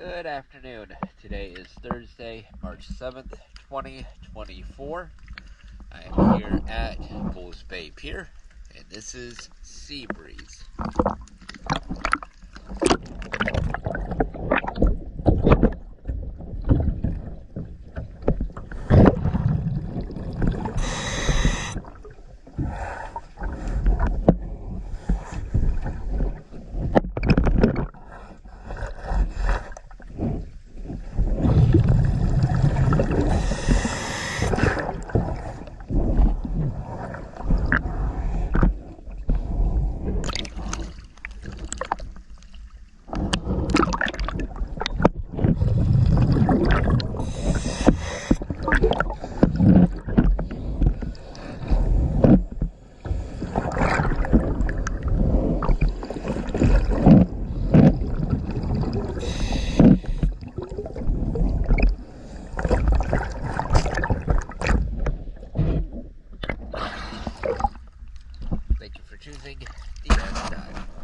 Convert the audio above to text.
Good afternoon. Today is Thursday, March 7th, 2024. I am here at Bulls Bay Pier, and this is SeyBreeze. Thank you for choosing DS Dive.